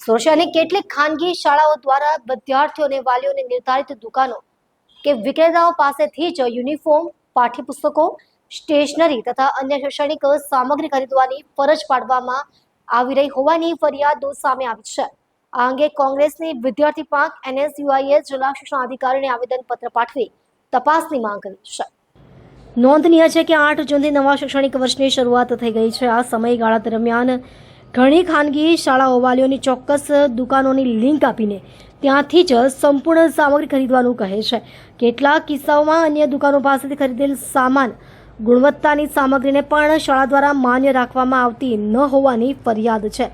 સુરતની કેટલીક ખાનગી શાળાઓ દ્વારા વિદ્યાર્થીઓ અને વાલીઓને નિર્ધારિત દુકાનો કે વિક્રેતાઓ પાસેથી જ યુનિફોર્મ, પાઠ્યપુસ્તકો, સ્ટેશનરી તથા અન્ય શૈક્ષણિક સામગ્રી ખરીદવાની ફરજ પાડવામાં આવી રહી હોવાની ફરિયાદો સામે આવી છે। આ અંગે કોંગ્રેસની વિદ્યાર્થી પાંખ NSUIએ જિલ્લા શિક્ષણ અધિકારીને આવેદનપત્ર પાઠવી તપાસની માંગ કરી છે। નોંધનીય છે કે 8 જૂનથી નવા શૈક્ષણિક વર્ષની શરૂઆત થઈ ગઈ છે। આ સમયગાળા દરમિયાન ઘણી ખાનગી શાળાઓ વાલીઓની ચોક્કસ દુકાનોની લિંક આપીને ત્યાંથી જ સંપૂર્ણ સામગ્રી ખરીદવાનું કહે છે। કેટલાક કિસ્સાઓમાં અન્ય દુકાનો પાસેથી ખરીદેલ સામાન ગુણવત્તાની સામગ્રીને પણ શાળા દ્વારા માન્ય રાખવામાં આવતી ન હોવાની ફરિયાદ છે।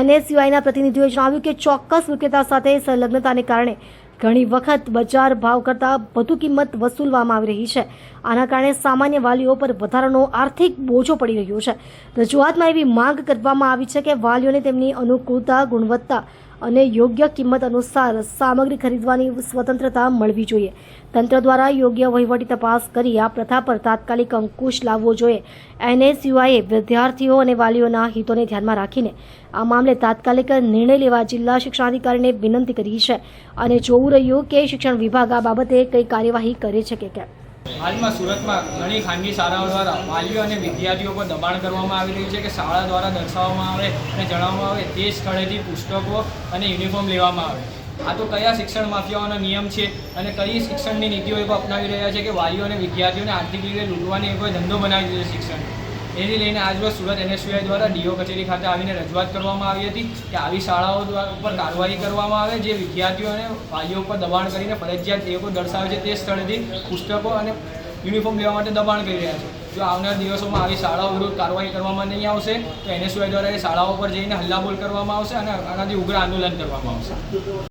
NSUIના પ્રતિનિધિઓએ જણાવ્યું કે ચોક્કસ વિક્રેતા સાથે સંલગ્નતાને કારણે ઘણી વખત બજાર ભાવ કરતાં વધુ કિંમત વસૂલવામાં આવી રહી છે। આના કારણે સામાન્ય વાલીઓ પર વધારાનો આર્થિક બોજો પડી રહ્યો છે। રજૂઆતમાં એવી માંગ કરવામાં આવી છે કે વાલીઓને તેમની અનુકૂળતા, ગુણવત્તા અને યોગ્ય કિંમત અનુસાર સામગ્રી ખરીદવાની સ્વતંત્રતા મળવી જોઈએ। તંત્ર દ્વારા યોગ્ય વહીવટી તપાસ કરી આ પ્રથા પર તાત્કાલિક અંકુશ લાવવો જોઈએ। NSUIએ વિદ્યાર્થીઓ અને વાલીઓના હિતોને ધ્યાનમાં રાખીને આ મામલે તાત્કાલિક નિર્ણય લેવા જિલ્લા શિક્ષણાધિકારીને વિનંતી કરી છે અને જોવું રહ્યું કે શિક્ષણ વિભાગ આ બાબતે કઈ કાર્યવાહી કરે છે કે કેમ। હાલમાં સુરતમાં ઘણી ખાનગી શાળાઓ દ્વારા વાલીઓ અને વિદ્યાર્થીઓ પર દબાણ કરવામાં આવી રહ્યું છે કે શાળા દ્વારા દર્શાવવામાં આવે અને જણાવવામાં આવે તે સ્થળેથી પુસ્તકો અને યુનિફોર્મ લેવામાં આવે। આ તો કયા શિક્ષણ માફિયાઓનો નિયમ છે અને કઈ શિક્ષણની નીતિઓ એ અપનાવી રહ્યા છે કે વાલીઓ અને વિદ્યાર્થીઓને આર્થિક રીતે લૂંટવાની કોઈ ધંધો બનાવી દીધો શિક્ષણ। એથી લઈને આજરોજ સુરત NSUI દ્વારા DO કચેરી ખાતે આવીને રજૂઆત કરવામાં આવી હતી કે આવી શાળાઓ ઉપર કાર્યવાહી કરવામાં આવે જે વિદ્યાર્થીઓ અને વાલીઓ પર દબાણ કરીને ફરજિયાત એ લોકો દર્શાવે છે તે સ્થળેથી પુસ્તકો અને યુનિફોર્મ લેવા માટે દબાણ કરી રહ્યા છે। જો આવનાર દિવસોમાં આવી શાળાઓ વિરુદ્ધ કાર્યવાહી કરવામાં નહીં આવશે તો NSUI દ્વારા એ શાળાઓ પર જઈને હલ્લાબોલ કરવામાં આવશે અને આનાથી ઉગ્ર આંદોલન કરવામાં આવશે।